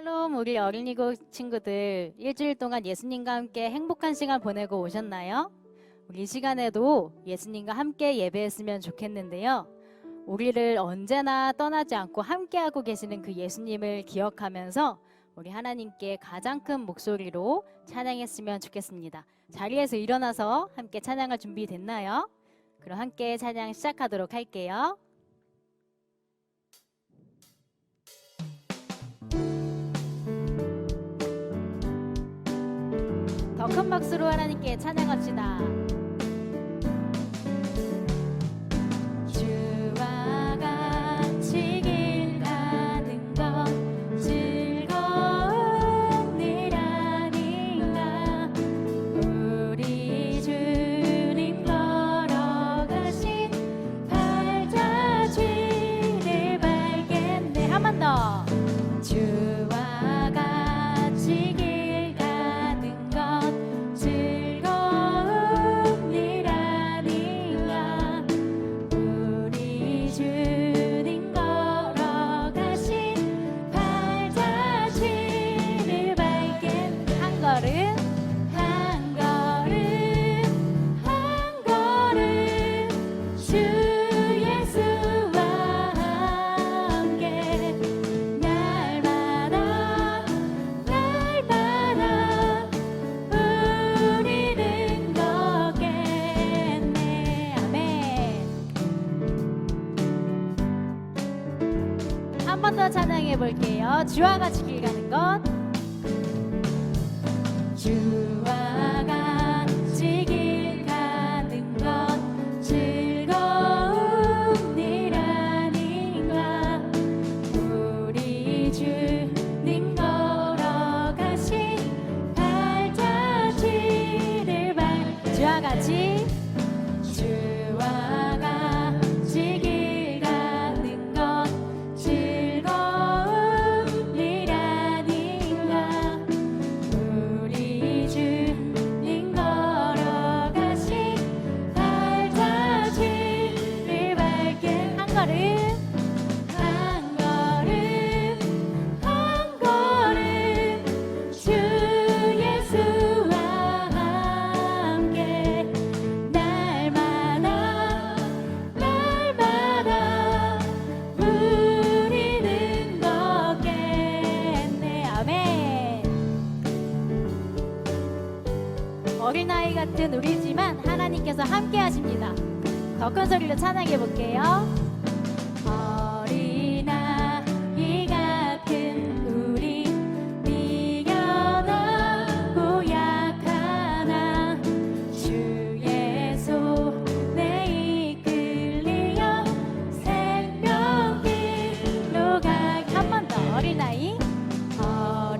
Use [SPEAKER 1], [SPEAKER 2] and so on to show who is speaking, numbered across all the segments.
[SPEAKER 1] 샬롬, 우리 어린이국 친구들 일주일 동안 예수님과 함께 행복한 시간 보내고 오셨나요? 우리 이 시간에도 예수님과 함께 예배했으면 좋겠는데요. 우리를 언제나 떠나지 않고 함께하고 계시는 그 예수님을 기억하면서 우리 하나님께 가장 큰 목소리로 찬양했으면 좋겠습니다. 자리에서 일어나서 함께 찬양할 준비 됐나요? 그럼 함께 찬양 시작하도록 할게요. 더 큰 박수로 하나님께 찬양합시다. 주와 같이 길 가는 것 즐거운 일 아닌가. 우리 주님 걸어가신 발자취를 밟겠네. 한 번 더. 주와 같이 길 가는 것 즐거운 일 아닌가. 우리 주님 걸어가신 발자취를 밟겠네. 한 걸음 한 걸음 한 걸음 주 예수와 함께 날마다 우리는 걷겠네. 아멘. 한 번 더 찬양해 볼게요. 주와 같이 길 가는 것. 주와 같이 길 가는 것 즐거운 일 아닌가. 우리 주님 걸어가신 발자취를 주와 같이 주와 같이 길 가는 것 즐거운 일 아닌가. 우리 주님 걸어가신 발자취를 밟게. 한 걸음 한 걸음 한 걸음 주 예수와 함께 날마다 우리는 걷겠네. 아멘. 어린아이 같은 우리지만 하나님께서 함께 하십니다. 더 큰 소리로 찬양해 볼게요. 어린아이 같은 우리 미련하고 약하나 주의 손에 이끌리어 생명길로 가게. 한 번 더. 어린아이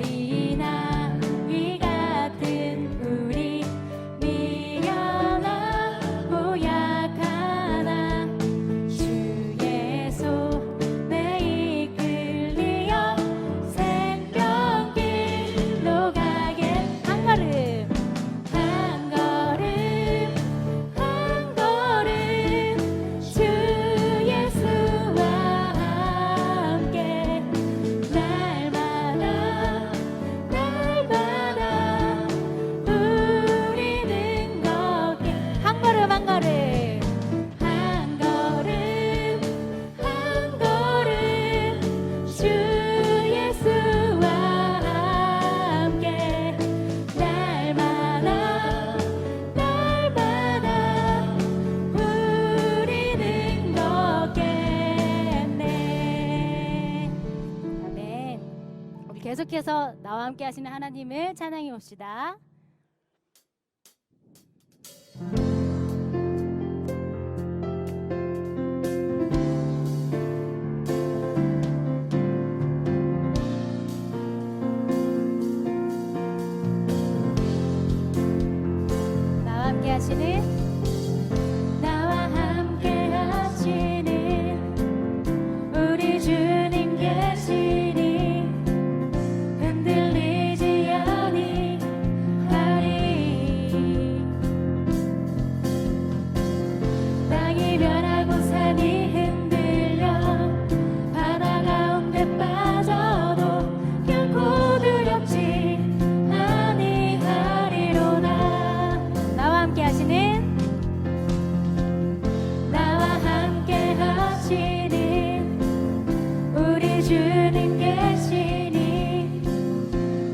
[SPEAKER 1] 어린아이 같은 우리 미련하고 약하나 주의 손에 이끌리어 생명길로 가게. 한 걸음 한 걸음 한 걸음 주 예수와 함께 날마다 우리는 걷게. 한 걸음 한 걸음 한 걸음 한 걸음 주 예수와 함께 날마다 우리는 걷겠네. 아멘. 우리 계속해서 나와 함께 하시는 하나님을 찬양해 봅시다. 나와 함께 하시는 나와 함께 하시는 우리 주님 계시니 흔들리지 아니하리라. 주님 계시니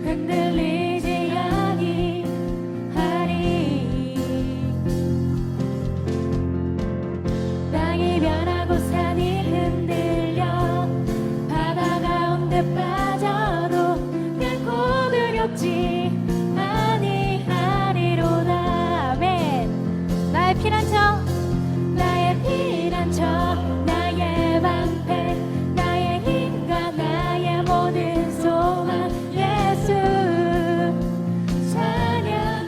[SPEAKER 1] 흔들리지 아니하리. 땅이 변하고 산이 흔들려 바다 가운데 빠져도 결코 두렵지 아니하리로다. 아멘. 나의 피난처, 나의 피난처, 나의 방패, 나의 힘과 나의 모든 소망, 예수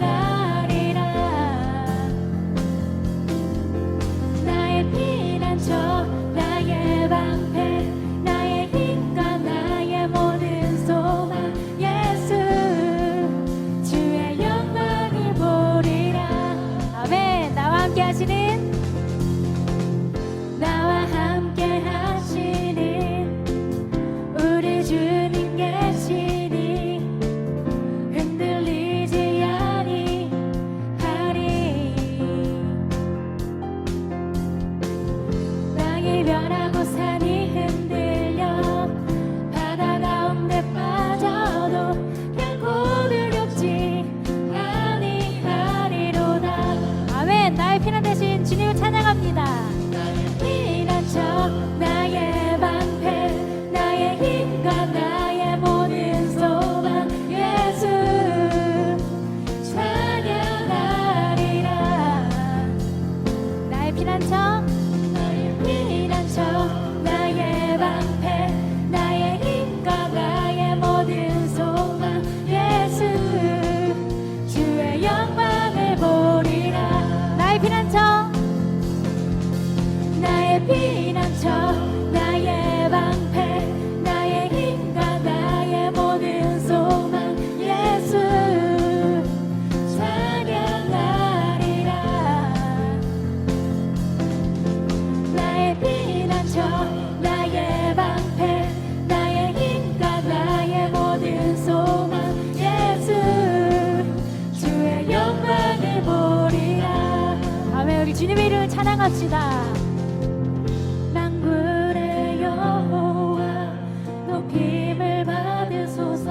[SPEAKER 1] 찬양하리라. 나의 피난처, 나의 방패, 나의 힘과 나의 모든 소망, 예수 주의 영광을 보리라. 아멘. 나와 함께 하시는, 나와 함께 하시는 우리 주님 계시니 흔들리지 아니하리. 땅이 변하고 산이 흔들려 바다 가운데 빠져도 결코 두렵지 아니하리로다. 아멘. 나의 피난 대신 주님을 찬양합니다. 피난처, 나의 방패, 나의 힘과 나의 모든 소망, 예수 찬양하리라. 나의 피난처, 나의 피난처, 나의 방패, 나의 힘과 나의 모든 소망, 예수 주의 영광을 보리라. 나의 피난처, 나의 피난처, 나의 방패, 나의 힘과 나의 모든 소망, 예수 찬양하리라. 나의 피난처, 나의 방패, 나의 힘과 나의 모든 소망, 예수 주의 영광을 보리라. 아멘. 우리 주님의 이름을 찬양합시다. 만군의 여호와 높임을 받으소서.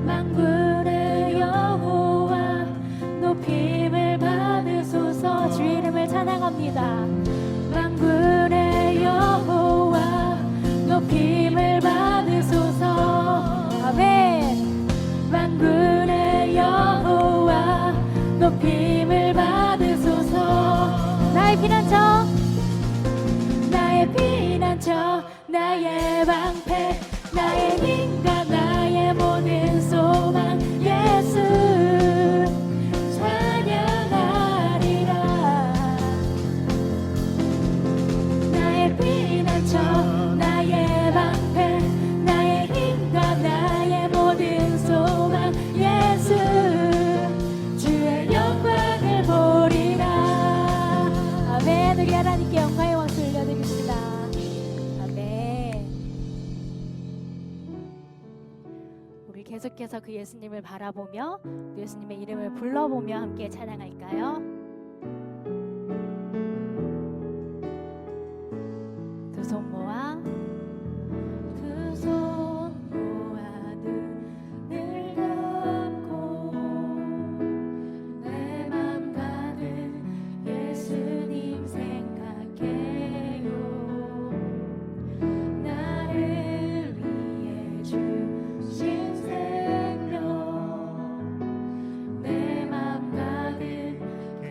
[SPEAKER 1] 만군의 여호와 높임을 받으소서. 주의 이름을 찬양합니다. 만군의 여호와 높임을 받으소서. 아멘. 만군의 여호와 높임을 받으소서. 나의 피난처, 나의 피난처, 나의 방패, 나의 힘과 나의 모든 소망, 예수 찬양하리라. 나의 피난처, 나의 방패, 나의 힘과 나의 모든 소망, 예수 주의 영광을 보리라. 아멘. 우리 하나님께 영광의 왕수 올려드립니다. 아멘. 우리 계속해서 그 예수님을 바라보며 예수님의 이름을 불러보며 함께 찬양할까요? 두 손 모아, 두 손 모아 눈을 감고 내 맘 가득 예수님 생각해요. 나를 위해 주신 생명 내 맘 가득 그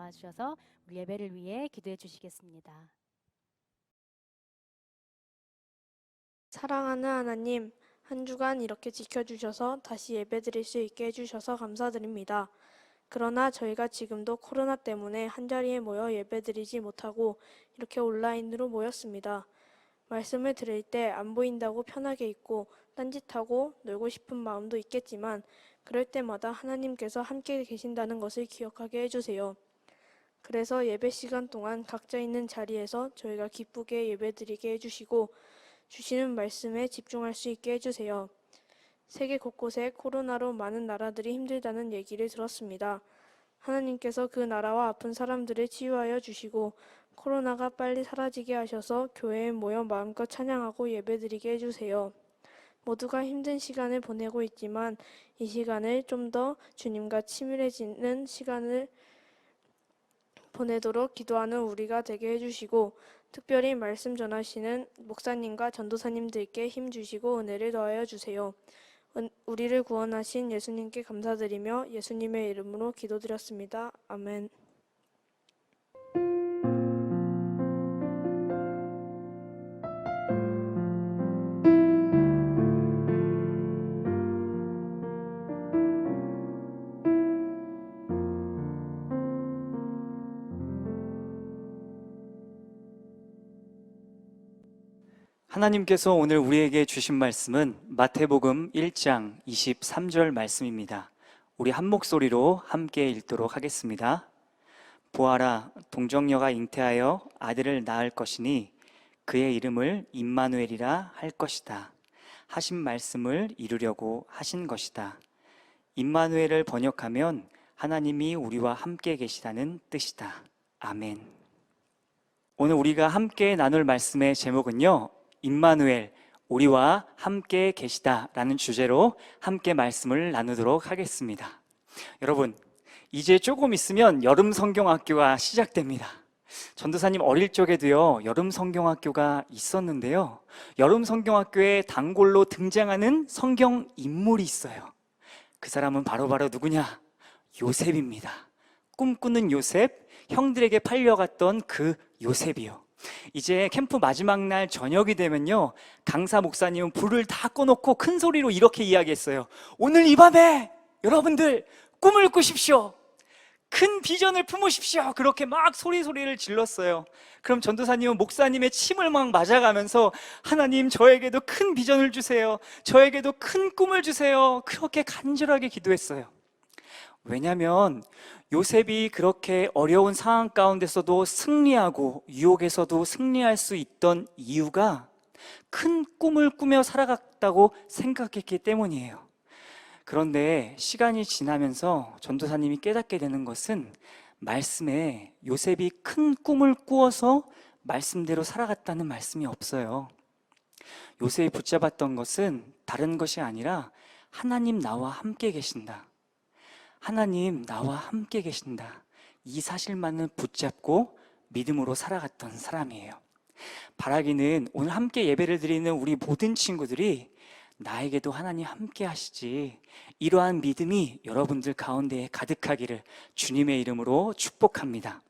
[SPEAKER 1] 나와주셔서 우리 예배를 위해 기도해 주시겠습니다.
[SPEAKER 2] 사랑하는 하나님, 한 주간 이렇게 지켜주셔서 다시 예배드릴 수 있게 해주셔서 감사드립니다. 그러나 저희가 지금도 코로나 때문에 한자리에 모여 예배드리지 못하고 이렇게 온라인으로 모였습니다. 말씀을 들을 때 안 보인다고 편하게 있고 딴짓하고 놀고 싶은 마음도 있겠지만 그럴 때마다 하나님께서 함께 계신다는 것을 기억하게 해주세요. 그래서 예배 시간 동안 각자 있는 자리에서 저희가 기쁘게 예배드리게 해주시고 주시는 말씀에 집중할 수 있게 해주세요. 세계 곳곳에 코로나로 많은 나라들이 힘들다는 얘기를 들었습니다. 하나님께서 그 나라와 아픈 사람들을 치유하여 주시고 코로나가 빨리 사라지게 하셔서 교회에 모여 마음껏 찬양하고 예배드리게 해주세요. 모두가 힘든 시간을 보내고 있지만 이 시간을 좀 더 주님과 친밀해지는 시간을 보내도록 기도하는 우리가 되게 해주시고 특별히 말씀 전하시는 목사님과 전도사님들께 힘 주시고 은혜를 더하여 주세요. 우리를 구원하신 예수님께 감사드리며 예수님의 이름으로 기도드렸습니다. 아멘.
[SPEAKER 3] 하나님께서 오늘 우리에게 주신 말씀은 마태복음 1장 23절 말씀입니다. 우리 한 목소리로 함께 읽도록 하겠습니다. 보아라, 동정녀가 잉태하여 아들을 낳을 것이니 그의 이름을 임마누엘이라 할 것이다. 하신 말씀을 이루려고 하신 것이다. 임마누엘을 번역하면 하나님이 우리와 함께 계시다는 뜻이다. 아멘. 오늘 우리가 함께 나눌 말씀의 제목은요, 임마누엘, 우리와 함께 계시다라는 주제로 함께 말씀을 나누도록 하겠습니다. 여러분, 이제 조금 있으면 여름 성경학교가 시작됩니다. 전도사님 어릴 적에도요, 여름 성경학교가 있었는데요, 여름 성경학교에 단골로 등장하는 성경 인물이 있어요. 그 사람은 바로 누구냐? 요셉입니다. 꿈꾸는 요셉, 형들에게 팔려갔던 그 요셉이요. 이제 캠프 마지막 날 저녁이 되면요, 강사 목사님은 불을 다 꺼놓고 큰 소리로 이렇게 이야기했어요. 오늘 이 밤에 여러분들 꿈을 꾸십시오. 큰 비전을 품으십시오. 그렇게 막 소리를 질렀어요. 그럼 전도사님은 목사님의 침을 막 맞아가면서 하나님, 저에게도 큰 비전을 주세요. 저에게도 큰 꿈을 주세요. 그렇게 간절하게 기도했어요. 왜냐하면 요셉이 그렇게 어려운 상황 가운데서도 승리하고 유혹에서도 승리할 수 있던 이유가 큰 꿈을 꾸며 살아갔다고 생각했기 때문이에요. 그런데 시간이 지나면서 전도사님이 깨닫게 되는 것은 말씀에 요셉이 큰 꿈을 꾸어서 말씀대로 살아갔다는 말씀이 없어요. 요셉이 붙잡았던 것은 다른 것이 아니라 하나님 나와 함께 계신다. 하나님 나와 함께 계신다. 이 사실만을 붙잡고 믿음으로 살아갔던 사람이에요. 바라기는 오늘 함께 예배를 드리는 우리 모든 친구들이 나에게도 하나님 함께 하시지, 이러한 믿음이 여러분들 가운데에 가득하기를 주님의 이름으로 축복합니다.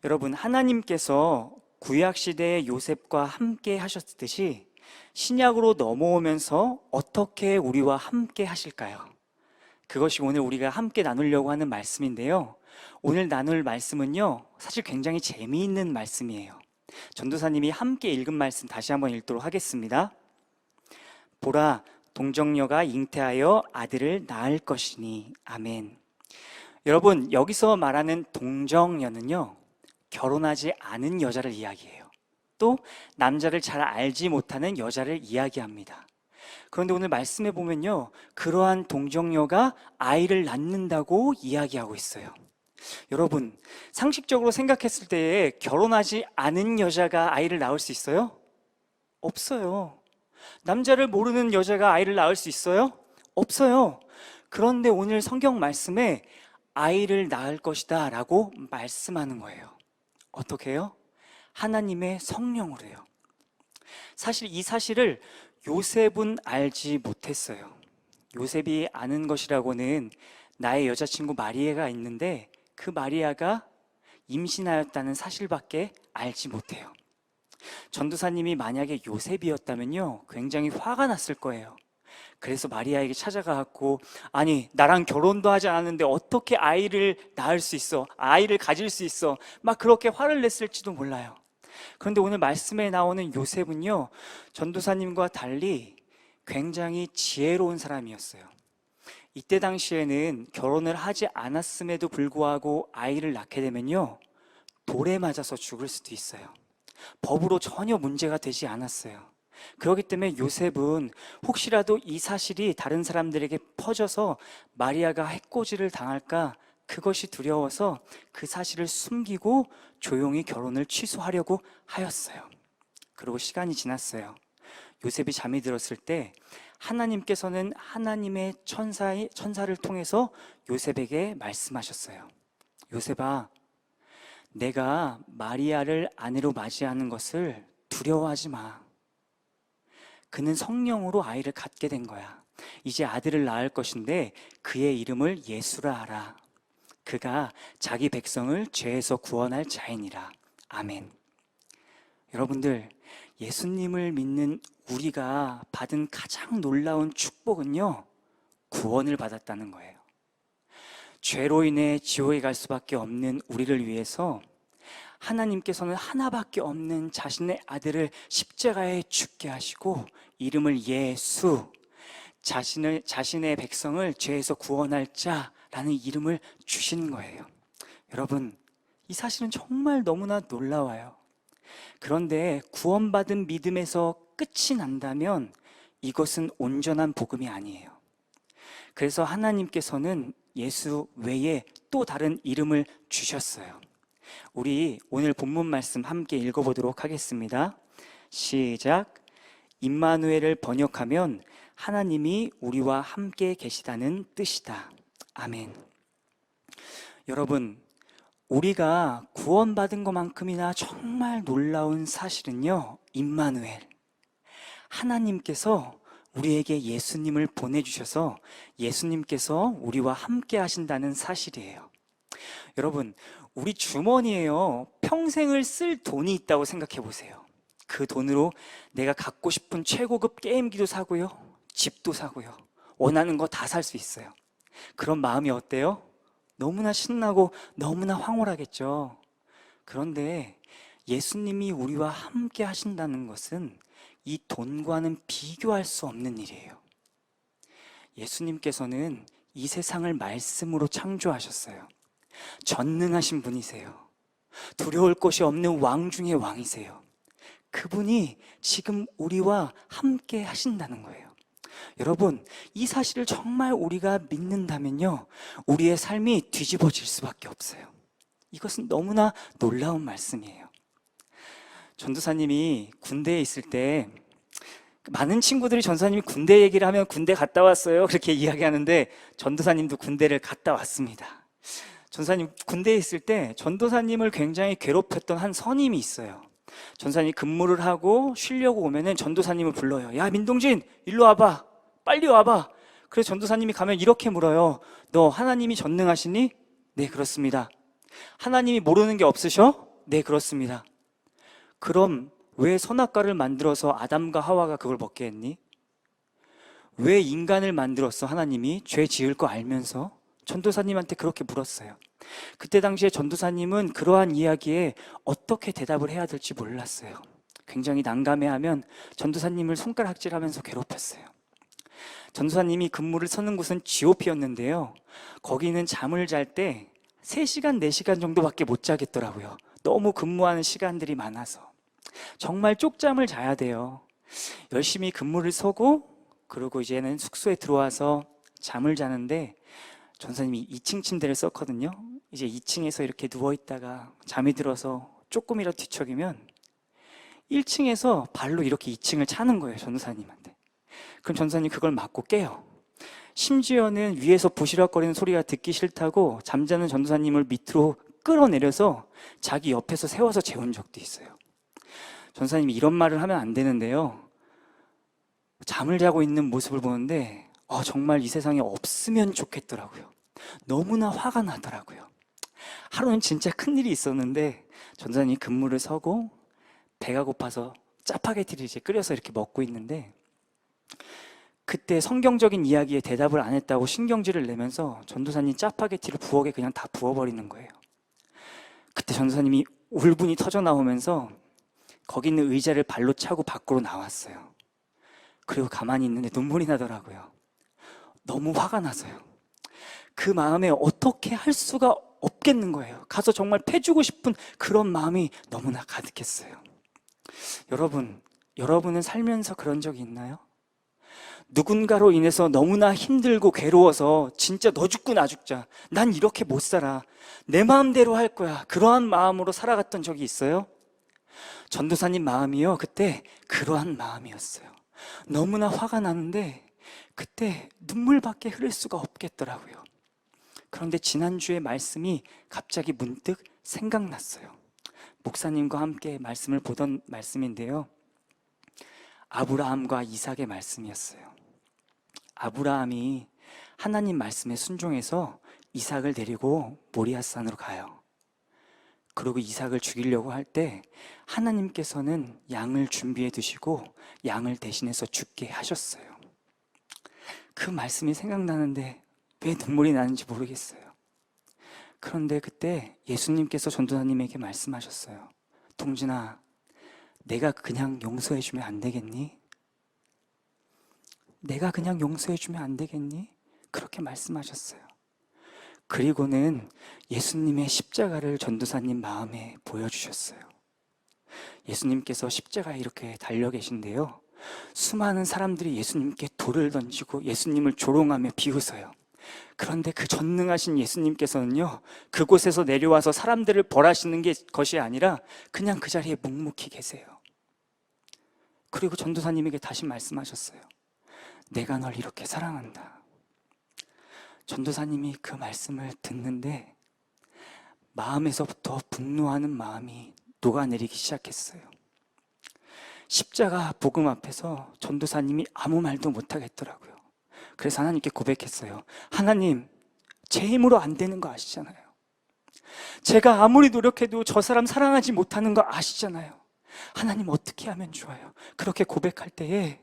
[SPEAKER 3] 여러분, 하나님께서 구약시대의 요셉과 함께 하셨듯이 신약으로 넘어오면서 어떻게 우리와 함께 하실까요? 그것이 오늘 우리가 함께 나누려고 하는 말씀인데요, 오늘 나눌 말씀은요, 사실 굉장히 재미있는 말씀이에요. 전도사님이 함께 읽은 말씀 다시 한번 읽도록 하겠습니다. 보라, 동정녀가 잉태하여 아들을 낳을 것이니. 아멘. 여러분, 여기서 말하는 동정녀는요, 결혼하지 않은 여자를 이야기해요. 또 남자를 잘 알지 못하는 여자를 이야기합니다. 그런데 오늘 말씀에 보면요, 그러한 동정녀가 아이를 낳는다고 이야기하고 있어요. 여러분, 상식적으로 생각했을 때에 결혼하지 않은 여자가 아이를 낳을 수 있어요? 없어요. 남자를 모르는 여자가 아이를 낳을 수 있어요? 없어요. 그런데 오늘 성경 말씀에 아이를 낳을 것이다 라고 말씀하는 거예요. 어떻게 해요? 하나님의 성령으로요. 사실 이 사실을 요셉은 알지 못했어요. 요셉이 아는 것이라고는 나의 여자친구 마리아가 있는데 그 마리아가 임신하였다는 사실밖에 알지 못해요. 전도사님이 만약에 요셉이었다면요, 굉장히 화가 났을 거예요. 그래서 마리아에게 찾아가갖고, 아니, 나랑 결혼도 하지 않았는데 어떻게 아이를 낳을 수 있어? 아이를 가질 수 있어? 막 그렇게 화를 냈을지도 몰라요. 그런데 오늘 말씀에 나오는 요셉은요, 전도사님과 달리 굉장히 지혜로운 사람이었어요. 이때 당시에는 결혼을 하지 않았음에도 불구하고 아이를 낳게 되면요, 돌에 맞아서 죽을 수도 있어요. 법으로 전혀 문제가 되지 않았어요. 그렇기 때문에 요셉은 혹시라도 이 사실이 다른 사람들에게 퍼져서 마리아가 해코지를 당할까, 그것이 두려워서 그 사실을 숨기고 조용히 결혼을 취소하려고 하였어요. 그리고 시간이 지났어요. 요셉이 잠이 들었을 때 하나님께서는 하나님의 천사를 통해서 요셉에게 말씀하셨어요. 요셉아, 내가 마리아를 아내로 맞이하는 것을 두려워하지 마. 그는 성령으로 아이를 갖게 된 거야. 이제 아들을 낳을 것인데 그의 이름을 예수라 하라. 그가 자기 백성을 죄에서 구원할 자이니라. 아멘. 여러분들, 예수님을 믿는 우리가 받은 가장 놀라운 축복은요, 구원을 받았다는 거예요. 죄로 인해 지옥에 갈 수밖에 없는 우리를 위해서 하나님께서는 하나밖에 없는 자신의 아들을 십자가에 죽게 하시고 이름을 예수, 자신의 백성을 죄에서 구원할 자라는 이름을 주신 거예요. 여러분, 이 사실은 정말 너무나 놀라워요. 그런데 구원받은 믿음에서 끝이 난다면 이것은 온전한 복음이 아니에요. 그래서 하나님께서는 예수 외에 또 다른 이름을 주셨어요. 우리 오늘 본문 말씀 함께 읽어보도록 하겠습니다. 시작. 임마누엘을 번역하면 하나님이 우리와 함께 계시다는 뜻이다. 아멘. 여러분, 우리가 구원받은 것만큼이나 정말 놀라운 사실은요, 임마누엘, 하나님께서 우리에게 예수님을 보내주셔서 예수님께서 우리와 함께 하신다는 사실이에요. 여러분, 우리 주머니에요, 평생을 쓸 돈이 있다고 생각해 보세요. 그 돈으로 내가 갖고 싶은 최고급 게임기도 사고요, 집도 사고요, 원하는 거 다 살 수 있어요. 그런 마음이 어때요? 너무나 신나고 너무나 황홀하겠죠. 그런데 예수님이 우리와 함께 하신다는 것은 이 돈과는 비교할 수 없는 일이에요. 예수님께서는 이 세상을 말씀으로 창조하셨어요. 전능하신 분이세요. 두려울 것이 없는 왕 중의 왕이세요. 그분이 지금 우리와 함께 하신다는 거예요. 여러분, 이 사실을 정말 우리가 믿는다면요, 우리의 삶이 뒤집어질 수밖에 없어요. 이것은 너무나 놀라운 말씀이에요. 전도사님이 군대에 있을 때 많은 친구들이 전도사님이 군대 얘기를 하면 군대 갔다 왔어요 그렇게 이야기하는데, 전도사님도 군대를 갔다 왔습니다. 전도사님 군대에 있을 때 전도사님을 굉장히 괴롭혔던 한 선임이 있어요. 전도사님이 근무를 하고 쉬려고 오면은 전도사님을 불러요. 야, 민동진, 일로 와봐, 빨리 와봐. 그래서 전도사님이 가면 이렇게 물어요. 너 하나님이 전능하시니? 네, 그렇습니다. 하나님이 모르는 게 없으셔? 네, 그렇습니다. 그럼 왜 선악과를 만들어서 아담과 하와가 그걸 먹게 했니? 왜 인간을 만들었어? 하나님이 죄 지을 거 알면서? 전도사님한테 그렇게 물었어요. 그때 당시에 전도사님은 그러한 이야기에 어떻게 대답을 해야 될지 몰랐어요. 굉장히 난감해하면 전도사님을 손가락질하면서 괴롭혔어요. 전도사님이 근무를 서는 곳은 GOP였는데요, 거기는 잠을 잘 때 3시간, 4시간 정도밖에 못 자겠더라고요. 너무 근무하는 시간들이 많아서 정말 쪽잠을 자야 돼요. 열심히 근무를 서고, 그리고 이제는 숙소에 들어와서 잠을 자는데, 전사님이 2층 침대를 썼거든요. 이제 2층에서 이렇게 누워있다가 잠이 들어서 조금이라도 뒤척이면 1층에서 발로 이렇게 2층을 차는 거예요, 전도사님한테. 그럼 전도사님 그걸 맞고 깨요. 심지어는 위에서 부시럭거리는 소리가 듣기 싫다고 잠자는 전도사님을 밑으로 끌어내려서 자기 옆에서 세워서 재운 적도 있어요. 전도사님이 이런 말을 하면 안 되는데요, 잠을 자고 있는 모습을 보는데 정말 이 세상에 없으면 좋겠더라고요. 너무나 화가 나더라고요. 하루는 진짜 큰일이 있었는데 전도사님이 근무를 서고 배가 고파서 짜파게티를 이제 끓여서 이렇게 먹고 있는데 그때 성경적인 이야기에 대답을 안 했다고 신경질을 내면서 전도사님 짜파게티를 부엌에 그냥 다 부어버리는 거예요. 그때 전도사님이 울분이 터져 나오면서 거기 있는 의자를 발로 차고 밖으로 나왔어요. 그리고 가만히 있는데 눈물이 나더라고요. 너무 화가 나서요. 그 마음에 어떻게 할 수가 없겠는 거예요. 가서 정말 패주고 싶은 그런 마음이 너무나 가득했어요. 여러분은 살면서 그런 적이 있나요? 누군가로 인해서 너무나 힘들고 괴로워서 진짜 너 죽고 나 죽자, 난 이렇게 못 살아, 내 마음대로 할 거야, 그러한 마음으로 살아갔던 적이 있어요? 전도사님 마음이요, 그때 그러한 마음이었어요. 너무나 화가 나는데 그때 눈물밖에 흐를 수가 없겠더라고요. 그런데 지난주에 말씀이 갑자기 문득 생각났어요. 목사님과 함께 말씀을 보던 말씀인데요, 아브라함과 이삭의 말씀이었어요. 아브라함이 하나님 말씀에 순종해서 이삭을 데리고 모리아산으로 가요. 그리고 이삭을 죽이려고 할 때 하나님께서는 양을 준비해 두시고 양을 대신해서 죽게 하셨어요. 그 말씀이 생각나는데 왜 눈물이 나는지 모르겠어요. 그런데 그때 예수님께서 전도사님에게 말씀하셨어요. 동진아, 내가 그냥 용서해주면 안 되겠니? 내가 그냥 용서해주면 안 되겠니? 그렇게 말씀하셨어요. 그리고는 예수님의 십자가를 전도사님 마음에 보여주셨어요. 예수님께서 십자가에 이렇게 달려 계신데요, 수많은 사람들이 예수님께 돌을 던지고 예수님을 조롱하며 비웃어요. 그런데 그 전능하신 예수님께서는요, 그곳에서 내려와서 사람들을 벌하시는 것이 아니라 그냥 그 자리에 묵묵히 계세요. 그리고 전도사님에게 다시 말씀하셨어요. 내가 널 이렇게 사랑한다. 전도사님이 그 말씀을 듣는데 마음에서부터 분노하는 마음이 녹아내리기 시작했어요. 십자가 복음 앞에서 전도사님이 아무 말도 못하겠더라고요. 그래서 하나님께 고백했어요. 하나님, 제 힘으로 안 되는 거 아시잖아요. 제가 아무리 노력해도 저 사람 사랑하지 못하는 거 아시잖아요. 하나님, 어떻게 하면 좋아요? 그렇게 고백할 때에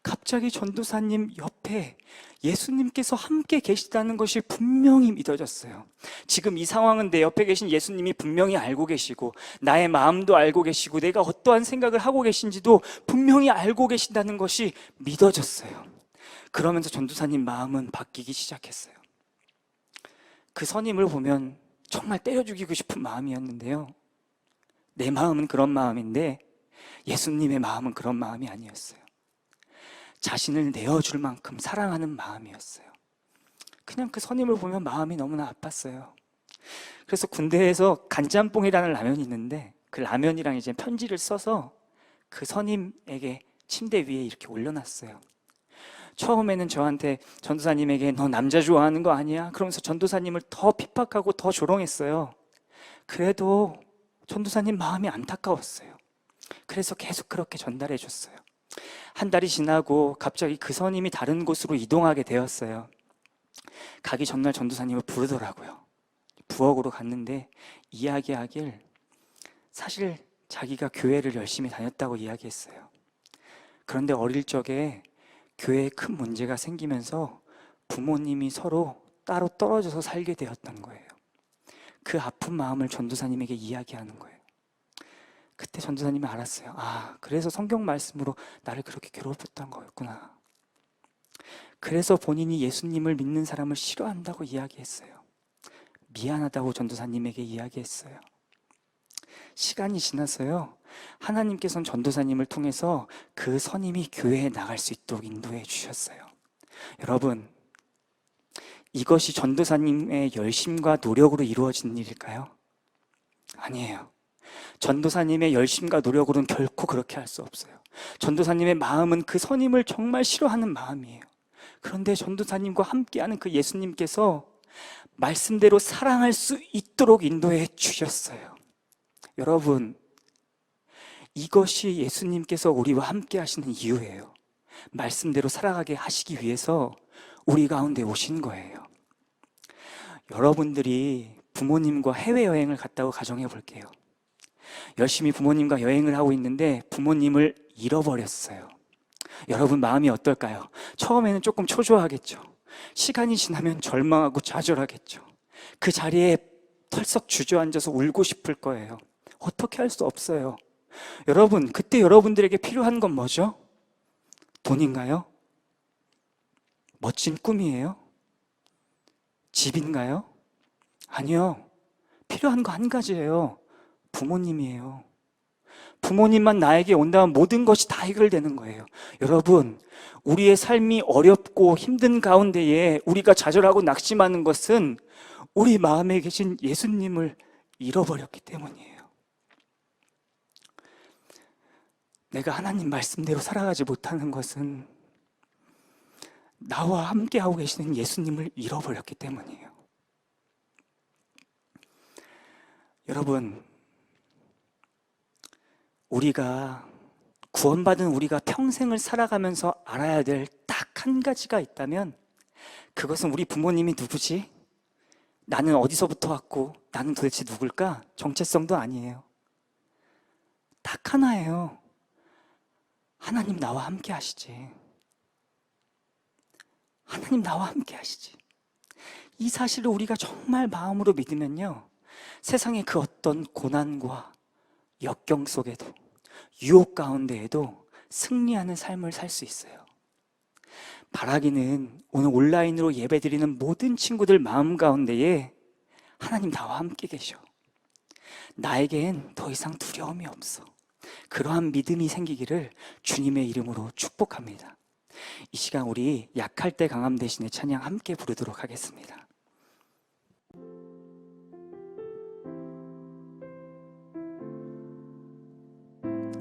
[SPEAKER 3] 갑자기 전도사님 옆에 예수님께서 함께 계시다는 것이 분명히 믿어졌어요. 지금 이 상황은 내 옆에 계신 예수님이 분명히 알고 계시고 나의 마음도 알고 계시고 내가 어떠한 생각을 하고 계신지도 분명히 알고 계신다는 것이 믿어졌어요. 그러면서 전도사님 마음은 바뀌기 시작했어요. 그 선임을 보면 정말 때려 죽이고 싶은 마음이었는데요, 내 마음은 그런 마음인데 예수님의 마음은 그런 마음이 아니었어요. 자신을 내어줄 만큼 사랑하는 마음이었어요. 그냥 그 선임을 보면 마음이 너무나 아팠어요. 그래서 군대에서 간짬뽕이라는 라면이 있는데 그 라면이랑 이제 편지를 써서 그 선임에게 침대 위에 이렇게 올려놨어요. 처음에는 저한테, 전도사님에게 너 남자 좋아하는 거 아니야? 그러면서 전도사님을 더 핍박하고 더 조롱했어요. 그래도 전도사님 마음이 안타까웠어요. 그래서 계속 그렇게 전달해 줬어요. 한 달이 지나고 갑자기 그 선임이 다른 곳으로 이동하게 되었어요. 가기 전날 전도사님을 부르더라고요. 부엌으로 갔는데 이야기하길, 사실 자기가 교회를 열심히 다녔다고 이야기했어요. 그런데 어릴 적에 교회에 큰 문제가 생기면서 부모님이 서로 따로 떨어져서 살게 되었던 거예요. 그 아픈 마음을 전도사님에게 이야기하는 거예요. 그때 전도사님이 알았어요. 아, 그래서 성경 말씀으로 나를 그렇게 괴롭혔던 거였구나. 그래서 본인이 예수님을 믿는 사람을 싫어한다고 이야기했어요. 미안하다고 전도사님에게 이야기했어요. 시간이 지나서요, 하나님께서는 전도사님을 통해서 그 선임이 교회에 나갈 수 있도록 인도해 주셨어요. 여러분, 이것이 전도사님의 열심과 노력으로 이루어진 일일까요? 아니에요. 전도사님의 열심과 노력으로는 결코 그렇게 할 수 없어요. 전도사님의 마음은 그 선임을 정말 싫어하는 마음이에요. 그런데 전도사님과 함께하는 그 예수님께서 말씀대로 사랑할 수 있도록 인도해 주셨어요. 여러분, 이것이 예수님께서 우리와 함께 하시는 이유예요. 말씀대로 살아가게 하시기 위해서 우리 가운데 오신 거예요. 여러분들이 부모님과 해외여행을 갔다고 가정해 볼게요. 열심히 부모님과 여행을 하고 있는데 부모님을 잃어버렸어요. 여러분 마음이 어떨까요? 처음에는 조금 초조하겠죠. 시간이 지나면 절망하고 좌절하겠죠. 그 자리에 털썩 주저앉아서 울고 싶을 거예요. 어떻게 할 수 없어요. 여러분, 그때 여러분들에게 필요한 건 뭐죠? 돈인가요? 멋진 꿈이에요? 집인가요? 아니요. 필요한 거 한 가지예요. 부모님이에요. 부모님만 나에게 온다면 모든 것이 다 해결되는 거예요. 여러분, 우리의 삶이 어렵고 힘든 가운데에 우리가 좌절하고 낙심하는 것은 우리 마음에 계신 예수님을 잃어버렸기 때문이에요. 내가 하나님 말씀대로 살아가지 못하는 것은 나와 함께하고 계시는 예수님을 잃어버렸기 때문이에요. 여러분, 우리가 구원받은 우리가 평생을 살아가면서 알아야 될 딱 한 가지가 있다면 그것은 우리 부모님이 누구지? 나는 어디서부터 왔고 나는 도대체 누굴까? 정체성도 아니에요. 딱 하나예요. 하나님 나와 함께 하시지. 하나님 나와 함께 하시지. 이 사실을 우리가 정말 마음으로 믿으면요, 세상의 그 어떤 고난과 역경 속에도 유혹 가운데에도 승리하는 삶을 살 수 있어요. 바라기는 오늘 온라인으로 예배드리는 모든 친구들 마음 가운데에 하나님 나와 함께 계셔. 나에겐 더 이상 두려움이 없어. 그러한 믿음이 생기기를 주님의 이름으로 축복합니다. 이 시간 우리 약할 때 강함 대신에 찬양 함께 부르도록 하겠습니다.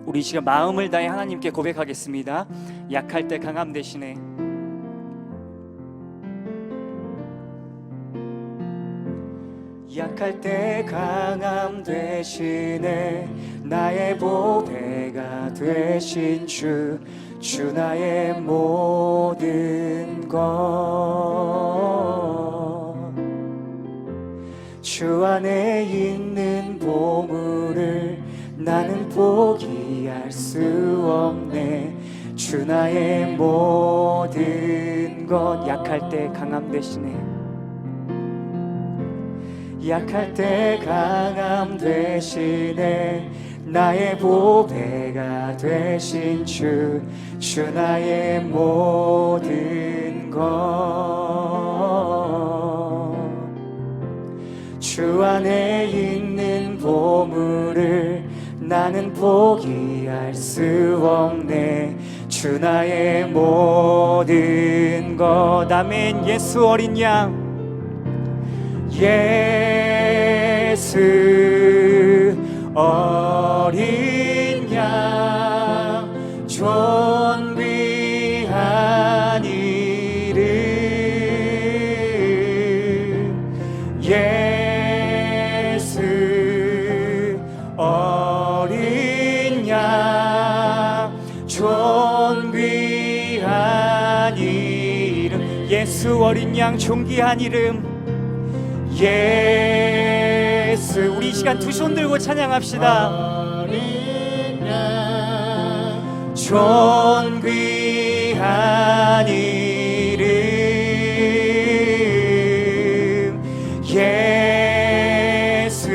[SPEAKER 3] 우리 이 시간 마음을 다해 하나님께 고백하겠습니다. 약할 때 강함 대신에. 약할 때 강함 대신에 나의 보배가 되신 주 나의 모든 것. 주 안에 있는 보물을 나는 포기할 수 없네. 주 나의 모든 것. 약할 때 강함 대신에. 약할 때 강함 대신에 나의 보배가 되신 주 나의 모든 것. 주 안에 있는 보물을 나는 포기할 수 없네. 주 나의 모든 것. 아멘. 예수 어린 양, 예수 어린 양, 존귀한 이름. 예수 어린 양, 존귀한 이름. 예수 어린 양, 존귀한 이름. 예수. 우리 이 시간 두 손 들고 찬양합시다. 존귀한 이름. 예수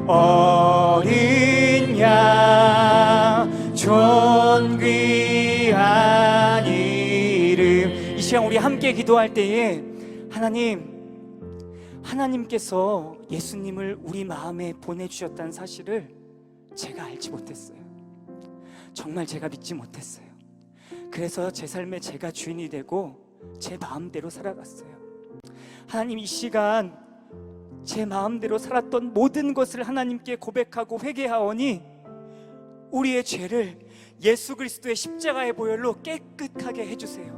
[SPEAKER 3] 어린 양, 존귀한 이름. 이 시간 우리 함께 기도할 때에 하나님께서 예수님을 우리 마음에 보내주셨다는 사실을 제가 알지 못했어요. 정말 제가 믿지 못했어요. 그래서 제 삶에 제가 주인이 되고 제 마음대로 살아갔어요. 하나님, 이 시간 제 마음대로 살았던 모든 것을 하나님께 고백하고 회개하오니 우리의 죄를 예수 그리스도의 십자가의 보혈로 깨끗하게 해주세요.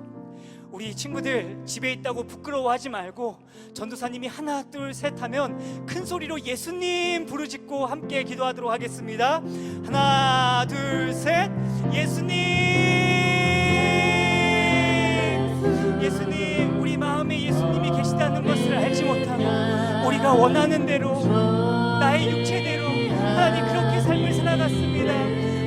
[SPEAKER 3] 우리 친구들 집에 있다고 부끄러워하지 말고 전도사님이 하나 둘 셋 하면 큰 소리로 예수님 부르짖고 함께 기도하도록 하겠습니다. 하나 둘 셋. 예수님, 예수님. 우리 마음에 예수님이 계시다는 것을 알지 못하고 우리 우리가 원하는 대로, 나의 육체대로 하나님 그렇게 삶을 살아갔습니다.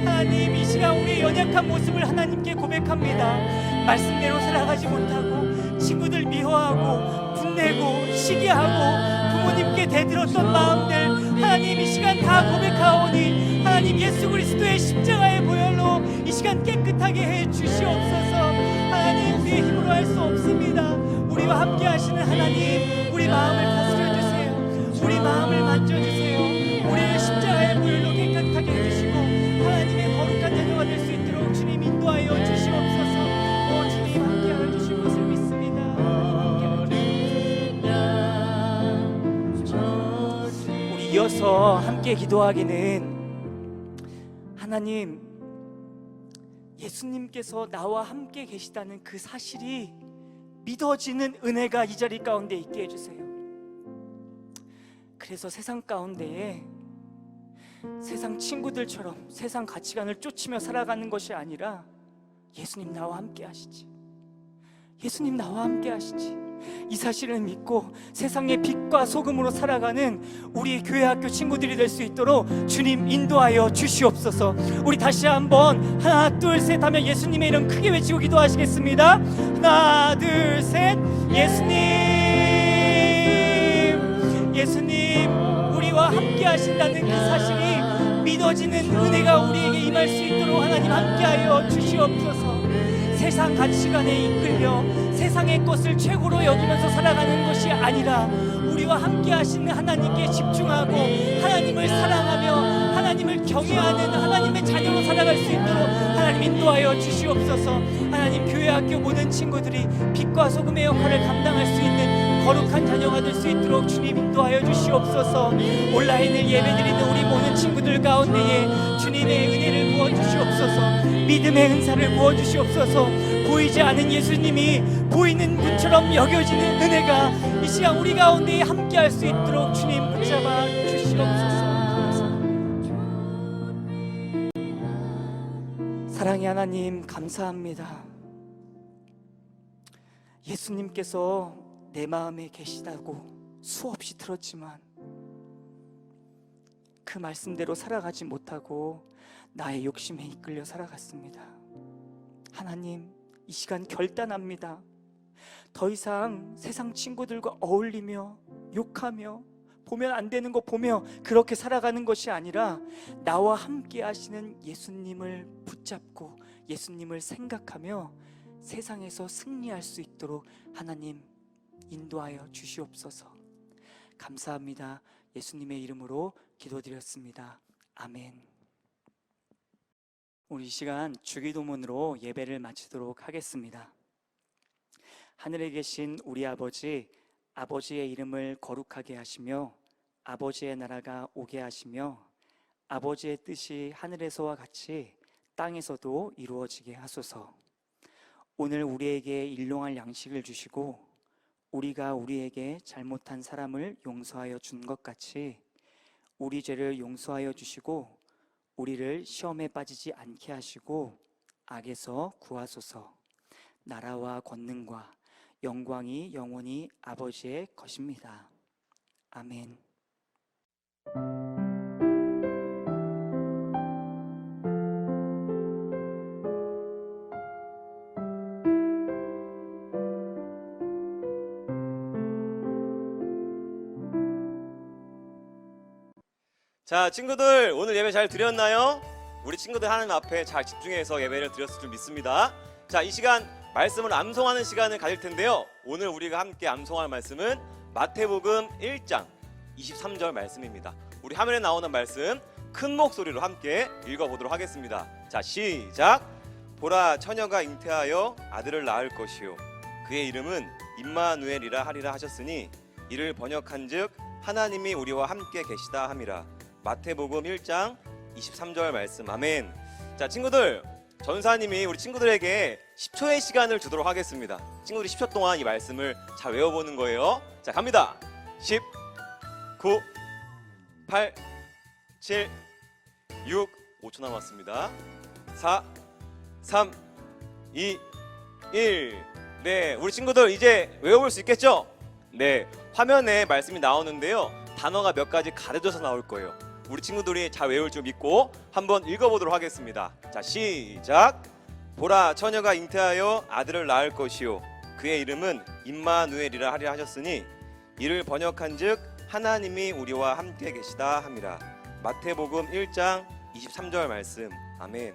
[SPEAKER 3] 하나님, 이 시간 우리의 연약한 모습을 하나님께 고백합니다. 말씀대로 살아가지 못하고 친구들 미워하고 분내고 시기하고 부모님께 대들었던 마음들, 하나님 이 시간 다 고백하오니 하나님 예수 그리스도의 십자가의 보혈로 이 시간 깨끗하게 해 주시옵소서. 하나님, 우리의 힘으로 할 수 없습니다. 우리와 함께 하시는 하나님, 우리 마음을 다스려 주세요. 우리 마음을 만져주세요. 우리를 십자가의 보혈로 깨끗하게 해주시고 하나님의 거룩한 자녀가 될 수 있도록 주님 인도하여 주시옵소서. 주님 함께하여 주실 것을 믿습니다. 우리 이어서 함께 기도하기는, 하나님, 예수님께서 나와 함께 계시다는 그 사실이 믿어지는 은혜가 이 자리 가운데 있게 해주세요. 그래서 세상 가운데에 세상 친구들처럼 세상 가치관을 쫓으며 살아가는 것이 아니라 예수님 나와 함께 하시지, 예수님 나와 함께 하시지, 이 사실을 믿고 세상의 빛과 소금으로 살아가는 우리 교회 학교 친구들이 될 수 있도록 주님 인도하여 주시옵소서. 우리 다시 한번 하나 둘 셋 하면 예수님의 이름 크게 외치고 기도하시겠습니다. 하나 둘 셋. 예수님, 예수님, 우리와 함께 하신다는 그 사실이 믿어지는 은혜가 우리에게 임할 수 있도록 하나님 함께하여 주시옵소서. 세상 가치관에 이끌려 세상의 것을 최고로 여기면서 살아가는 것이 아니라 우리와 함께 하시는 하나님께 집중하고 하나님을 사랑하며 하나님을 경외하는 하나님의 자녀로 살아갈 수 있도록 하나님 인도하여 주시옵소서. 하나님, 교회 학교 모든 친구들이 빛과 소금의 역할을 감당할 수 있는 거룩한 자녀가 될 수 있도록 주님 인도하여 주시옵소서. 온라인을 예배드리는 우리 모든 친구들 가운데에 주님의 은혜를 부어주시옵소서. 믿음의 은사를 부어주시옵소서. 보이지 않은 예수님이 보이는 분처럼 여겨지는 은혜가 이 시간 우리 가운데에 함께할 수 있도록 주님 붙잡아 주시옵소서. 사랑의 하나님, 감사합니다. 예수님께서 내 마음에 계시다고 수없이 들었지만 그 말씀대로 살아가지 못하고 나의 욕심에 이끌려 살아갔습니다. 하나님, 이 시간 결단합니다. 더 이상 세상 친구들과 어울리며 욕하며 보면 안 되는 거 보며 그렇게 살아가는 것이 아니라 나와 함께 하시는 예수님을 붙잡고 예수님을 생각하며 세상에서 승리할 수 있도록 하나님 인도하여 주시옵소서. 감사합니다. 예수님의 이름으로 기도드렸습니다. 아멘. 우리 이 시간 주기도문으로 예배를 마치도록 하겠습니다. 하늘에 계신 우리 아버지, 아버지의 이름을 거룩하게 하시며 아버지의 나라가 오게 하시며 아버지의 뜻이 하늘에서와 같이 땅에서도 이루어지게 하소서. 오늘 우리에게 일용할 양식을 주시고 우리가 우리에게 잘못한 사람을 용서하여 준 것 같이 우리 죄를 용서하여 주시고 우리를 시험에 빠지지 않게 하시고 악에서 구하소서. 나라와 권능과 영광이 영원히 아버지의 것입니다. 아멘.
[SPEAKER 4] 자, 친구들 오늘 예배 잘 드렸나요? 우리 친구들 하나님 앞에 잘 집중해서 예배를 드렸을 줄 믿습니다. 자, 이 시간 말씀을 암송하는 시간을 가질 텐데요. 오늘 우리가 함께 암송할 말씀은 마태복음 1장 23절 말씀입니다. 우리 화면에 나오는 말씀 큰 목소리로 함께 읽어보도록 하겠습니다. 자, 시작. 보라, 처녀가 잉태하여 아들을 낳을 것이요 그의 이름은 임마누엘이라 하리라 하셨으니 이를 번역한즉 하나님이 우리와 함께 계시다 함이라. 마태복음 1장 23절 말씀. 아멘. 자, 친구들, 전사님이 우리 친구들에게 10초의 시간을 주도록 하겠습니다. 친구들이 10초 동안 이 말씀을 잘 외워보는 거예요. 자, 갑니다. 10, 9, 8, 7, 6, 5초 남았습니다. 4, 3, 2, 1. 네, 우리 친구들 이제 외워볼 수 있겠죠? 네, 화면에 말씀이 나오는데요. 단어가 몇 가지 가려져서 나올 거예요. 우리 친구들이 잘 외울 줄 믿고 한번 읽어보도록 하겠습니다. 자, 시작. 보라, 처녀가 잉태하여 아들을 낳을 것이요 그의 이름은 임마누엘이라 하리라 하셨으니 이를 번역한즉 하나님이 우리와 함께 계시다 함이라. 마태복음 1장 23절 말씀. 아멘.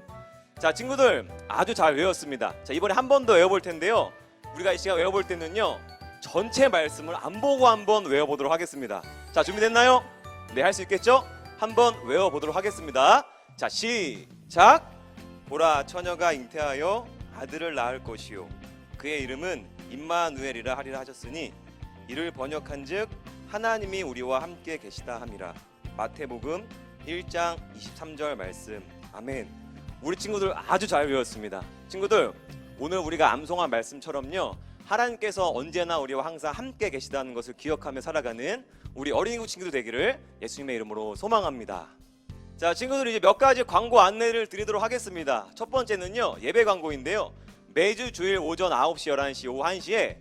[SPEAKER 4] 자, 친구들 아주 잘 외웠습니다. 자, 이번에 한 번 더 외워볼 텐데요. 우리가 이 시간 외워볼 때는요, 전체 말씀을 안 보고 한번 외워보도록 하겠습니다. 자, 준비됐나요? 네, 할 수 있겠죠? 한번 외워보도록 하겠습니다. 자, 시작. 보라, 처녀가 잉태하여 아들을 낳을 것이요 그의 이름은 임마누엘이라 하리라 하셨으니 이를 번역한즉 하나님이 우리와 함께 계시다 함이라. 마태복음 1장 23절 말씀. 아멘. 우리 친구들 아주 잘 외웠습니다. 친구들, 오늘 우리가 암송한 말씀처럼요, 하나님께서 언제나 우리와 항상 함께 계시다는 것을 기억하며 살아가는 우리 어린이국 친구들 되기를 예수님의 이름으로 소망합니다. 자, 친구들 이제 몇 가지 광고 안내를 드리도록 하겠습니다. 첫 번째는요, 예배 광고인데요. 매주 주일 오전 9시, 11시, 오후 1시에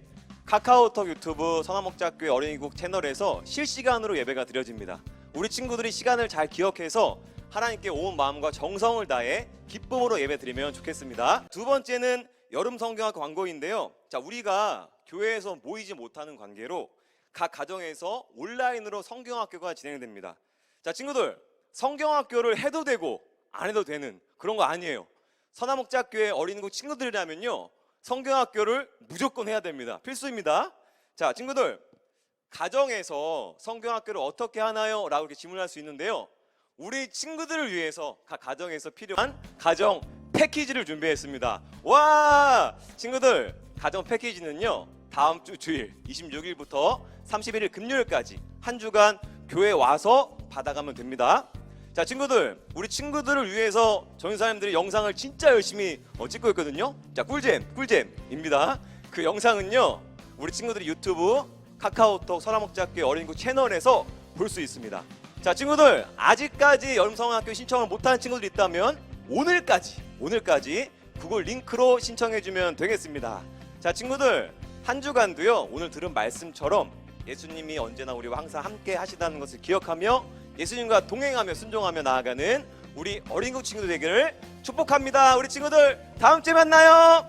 [SPEAKER 4] 카카오톡, 유튜브, 선화목자교회 어린이국 채널에서 실시간으로 예배가 드려집니다. 우리 친구들이 시간을 잘 기억해서 하나님께 온 마음과 정성을 다해 기쁨으로 예배 드리면 좋겠습니다. 두 번째는 여름 성경학 광고인데요. 자, 우리가 교회에서 모이지 못하는 관계로 각 가정에서 온라인으로 성경학교가 진행됩니다. 자, 친구들, 성경학교를 해도 되고 안 해도 되는 그런 거 아니에요. 선화목자교회 어린이국 친구들이라면요, 성경학교를 무조건 해야 됩니다. 필수입니다. 자, 친구들, 가정에서 성경학교를 어떻게 하나요? 라고 이렇게 질문할 수 있는데요. 우리 친구들을 위해서 각 가정에서 필요한 가정 패키지를 준비했습니다. 와! 친구들, 가정 패키지는요, 다음 주 주일 26일부터 31일 금요일까지 한 주간 교회 와서 받아가면 됩니다. 자, 친구들, 우리 친구들을 위해서 전사님들이 영상을 진짜 열심히 찍고 있거든요. 자, 꿀잼입니다. 그 영상은요, 우리 친구들이 유튜브, 카카오톡, 선화목자교회 어린이국 채널에서 볼 수 있습니다. 자, 친구들, 아직까지 여름성학교 신청을 못하는 친구들이 있다면 오늘까지 구글 링크로 신청해주면 되겠습니다. 자, 친구들, 한 주간도요, 오늘 들은 말씀처럼 예수님이 언제나 우리와 항상 함께 하시다는 것을 기억하며 예수님과 동행하며 순종하며 나아가는 우리 어린이국 친구들 되기를 축복합니다. 우리 친구들, 다음 주에 만나요.